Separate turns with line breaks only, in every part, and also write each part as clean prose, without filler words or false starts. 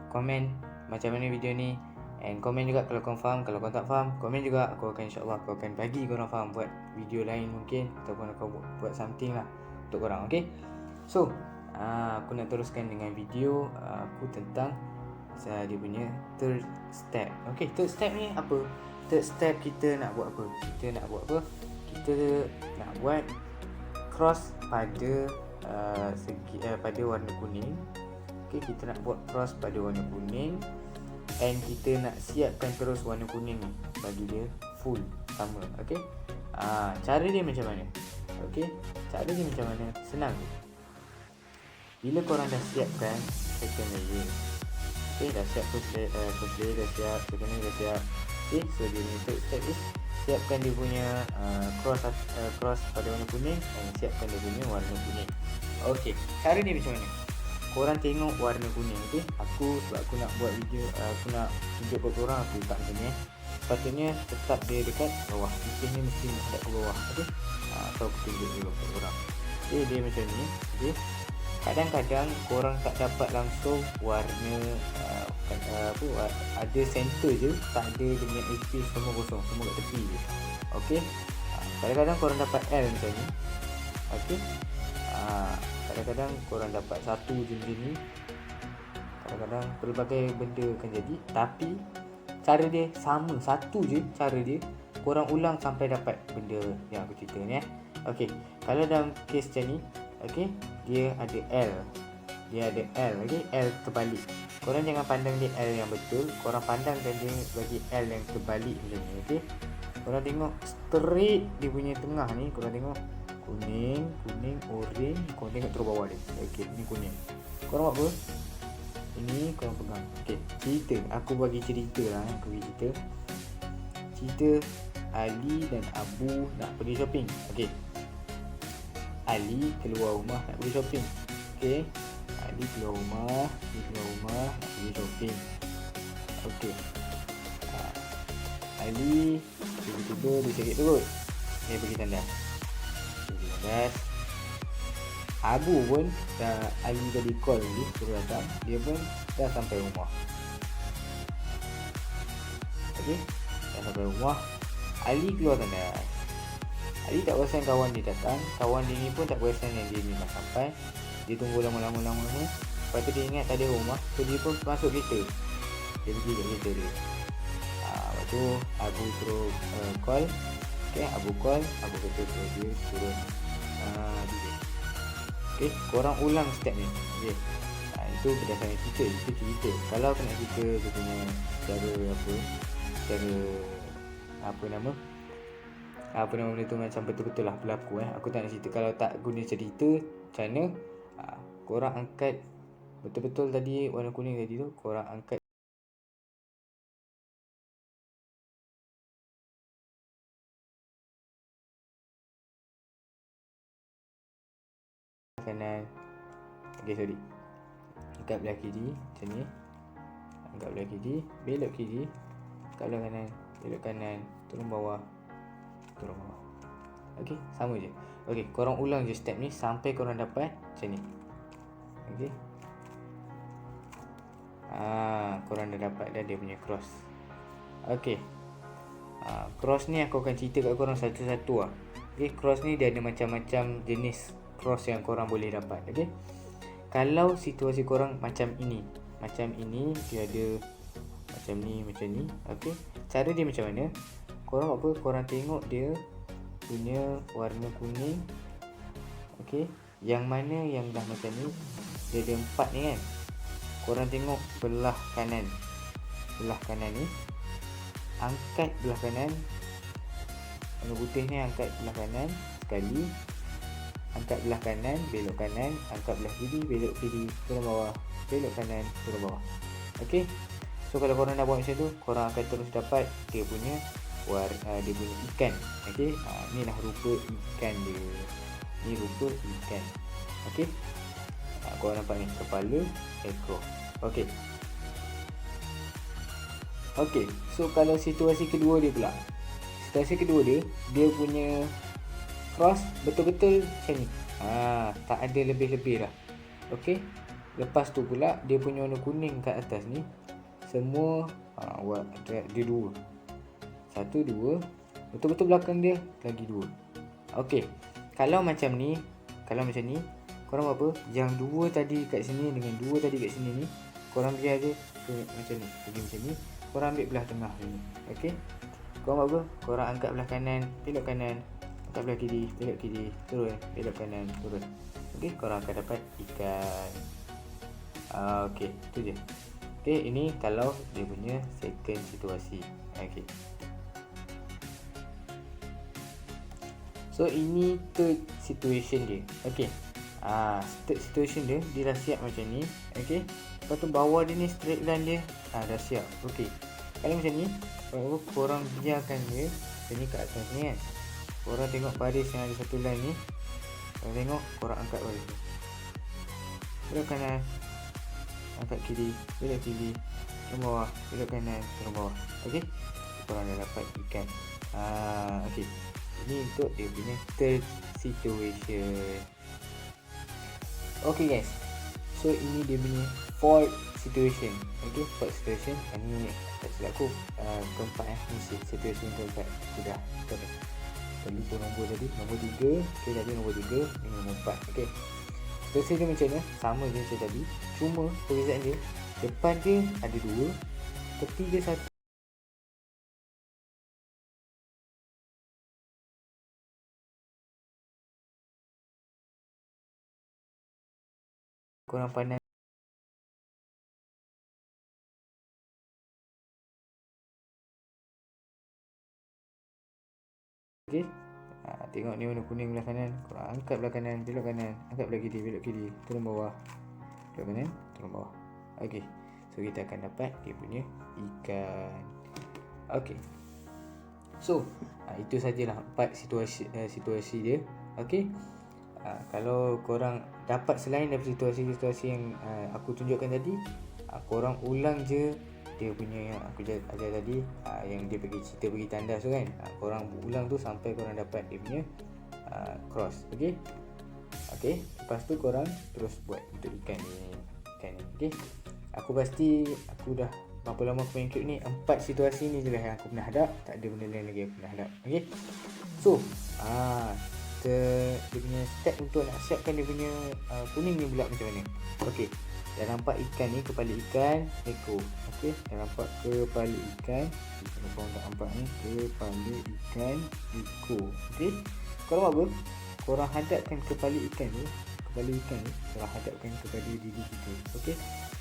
komen macam mana video ni, and komen juga kalau korang faham. Kalau korang tak faham, komen juga. Aku akan insyaAllah aku akan bagi korang faham buat video lain mungkin, ataupun aku buat something lah untuk korang. Okay, so aku nak teruskan dengan video aku tentang dia punya third step. Okay, third step ni apa? Third step kita nak buat apa? Kita nak buat cross pada pada warna kuning. Okay, kita nak buat cross pada warna kuning, and kita nak siapkan terus warna kuning ni bagi dia full sama. Okay, cara dia macam mana? Okay, cara dia macam mana? Senang. Bila korang dah siapkan second layer, okay, dah siap first layer, dah siap, second layer dah siap. Okay, so dia ni third step is siapkan dia punya cross pada warna kuning, dan siapkan dia punya warna kuning. Okay, cara ni macam mana? Korang tengok warna kuning. Okay, sebab aku nak buat video, aku nak tunjuk kat korang, aku letak macam ni. Sepatutnya tetap dia dekat bawah, titiknya mesti menghadap ke bawah. Okay, atau aku tunjuk dulu kat korang. Okay, dia macam ni. Okay, kadang-kadang korang tak dapat langsung warna ada center je, tak ada dengan HP semua kosong, semua kat tepi je. Okay, kadang-kadang korang dapat L macam ni. Okay, kadang-kadang korang dapat satu je macam ni, kadang-kadang pelbagai benda akan jadi. Tapi cara dia sama, satu je cara dia. Korang ulang sampai dapat benda yang aku cerita ni. Okay, kalau dalam kes macam ni, okay, dia ada L. Okay, L terbalik. Korang jangan pandang dia L yang betul, korang pandangkan dia bagi L yang terbalik macam ni. Okay, korang tengok straight dia punya tengah ni, korang tengok kuning, orange, korang tengok terus bawah dia. Okay, ni kuning. Korang buat apa? Ini korang pegang. Okay, cerita, aku bagi cerita lah. Cerita Ali dan Abu nak pergi shopping. Okay, Ali keluar rumah nak pergi shopping. Okay, Ali keluar rumah nak pergi shopping. Okay, Ali tiba-tiba dia sakit perut, dia pergi tandas. Abu pun dah, Ali tadi call ni suruh datang, dia pun dah sampai rumah. Okay, dah sampai rumah, Ali keluar tandas. Ali tak perasan kawan dia datang, kawan dia ni pun tak perasan yang dia ni dah sampai. Dia tunggu lama-lama. Lepas tu dia ingat tak ada rumah, so dia pun masuk kereta. Dia pergi ke kereta dia. Lepas tu Abu suruh call. Okay, Abu call, Abu kata dia turun duduk. Okay, korang ulang step ni. Okay, itu berdasarkan cerita. Kalau aku nak cerita dia punya apa nama benda tu macam betul-betul lah berlaku. Aku tak nak cerita. Kalau tak guna cerita macam mana, korang angkat betul-betul tadi warna kuning tadi tu, korang angkat kanan. Okay, sorry, angkat belah kiri macam ni, angkat belah kiri, belok kiri, angkat belah kanan, belok kanan, turun bawah. Okay, sama je. Okay, korang ulang je step ni sampai korang dapat macam ni. Okay, korang dah dapat dah dia punya cross. Okay, cross ni aku akan cerita kat korang satu-satu lah. Okay, cross ni dia ada macam-macam jenis cross yang korang boleh dapat. Okay, kalau situasi korang macam ini, dia ada macam ni. Okay, cara dia macam mana? Korang buat apa? Korang tengok dia punya warna kuning. Okay, yang mana yang dah macam ni, dia ada 4 ni kan. Korang tengok belah kanan ni, angkat belah kanan. Warna putih ni angkat belah kanan sekali, angkat belah kanan, belok kanan, angkat belah kiri, belok kiri, turun bawah, belok kanan, turun bawah. Okay, so kalau korang dah buat macam tu, korang akan terus dapat dia punya dia punya ikan. Okay, ni lah rupa ikan dia. Ni rupa ikan. Okay, korang nampak ni, kepala, ekor. Okay, so kalau situasi kedua dia pula, dia punya cross betul-betul macam ni. Tak ada lebih-lebih dah. Okay, Lepas tu pula dia punya warna kuning kat atas ni semua buat drag dia 2. 1 2, betul-betul belakang dia lagi 2. Okey. Kalau macam ni, korang buat apa? Yang 2 tadi kat sini dengan 2 tadi kat sini ni, korang biar je ke macam ni, pergi macam ni. Korang ambil belah tengah ni. Okey. Korang buat apa? Korang angkat belah kanan, belok kanan, angkat belah kiri, belok kiri, turun, belok kanan, turun. Okey, korang akan dapat ikan. Okey, itu je. Okey, ini kalau dia punya second situasi. Okey. So ini third situation dia. Okey. Third situation dia dah siap macam ni. Okey. Lepas tu bawah dia ni straight line dia dah siap. Okey. Kalau macam ni, korang biarkan dia macam ni kat atas ni kan. Korang tengok baris yang ada satu line ni. Korang tengok, korang angkat baris ni. Belok kanan, angkat kiri, belok kiri, turun bawah, belok kanan, turun bawah. Okey. Korang dah dapat ikan. Okey. Ini untuk dia punya third situation. Okay guys, so ini dia punya fourth situation. Okay, fourth situation. Ini tak silap aku keempat ni situation keempat. Sudah kita lupa nombor tadi, nombor 3. Okay, tadi nombor 3, ini nombor 4. Okay, situasi dia macam mana? Sama je macam tadi, cuma perbezaan dia depan dia ada 2, tepi dia 1. Korang pandang. Okey. Tengok ni warna kuning belah kanan. Korang angkat belah kanan, belok kanan, angkat belah kiri, belok kiri, turun bawah, belok kanan, turun bawah. Okey. So kita akan dapat dia punya ikan. Okey. So itu sajalah 4 situasi dia. Okey. Kalau korang dapat selain daripada situasi-situasi yang aku tunjukkan tadi, korang ulang je dia punya yang aku ajar tadi, yang dia bagi tandas tu kan. Korang ulang tu sampai korang dapat dia punya cross. Okey. Okey, lepas tu korang terus buat untuk ikan ni. Okey. Aku pasti aku dah berapa lama aku main cube ni, 4 situasi ni je lah yang aku pernah hadap. Tak ada benda lain lagi aku pernah hadap. Okey. So, dia punya step untuk nak siapkan dia punya kuning ni pula macam mana. Okey, dah nampak ikan ni, kepala ikan, ekor. Okey, dah nampak kepala ikan. Kalau korang tak nampak ni, kepala ikan, ekor. Okey, korang buat apa? Korang hadapkan kepala ikan ni, korang hadapkan kepada diri kita. Okey,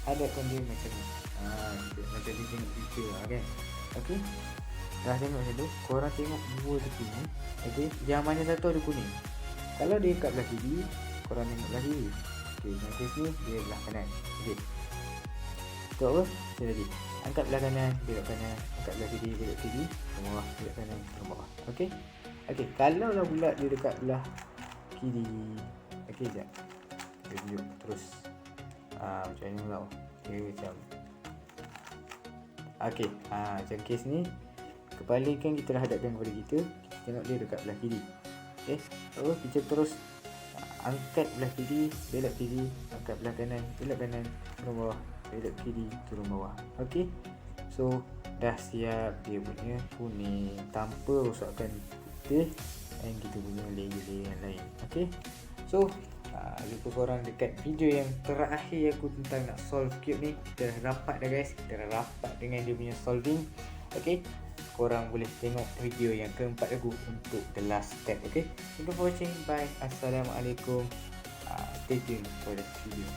hadapkan dia macam ni. Macam dia tengok picture kan. Okey, dah tengok macam tu, korang tengok dua tepi ni. Okey, yang mana satu ada kuning. Kalau dia kat belah kiri, korang tengok belah kiri. Okey, yang kes ni dia belah kanan. Okey, tu apa? Macam tadi, angkat belah kanan, belok kanan, angkat belah kiri, belok kiri, turun bawah, belok kanan, turun bawah. Okey. Okey, kalau lah pula dia dekat belah kiri. Okey, sekejap kita tunjuk terus macam ni pula. Okey, macam okey, macam kes ni, kepala ikan kita dah hadapkan kepada kita. Kita tengok dia dekat belah kiri. Okey, so kita terus angkat belah kiri, belok kiri, angkat belah kanan, belok kanan, turun bawah, belok kiri, turun bawah. Okey, so dah siap dia punya kuning tanpa rosakkan putih dan kita punya layer-layer yang lain. Okey, so jumpa korang dekat video yang terakhir aku tentang nak solve cube ni. Kita dah rapat dah guys, kita dah rapat dengan dia punya solving. Okey, korang boleh tengok video yang keempat aku untuk the last step. Okay, thank you for watching. Bye. Assalamualaikum. Stay tuned for the video.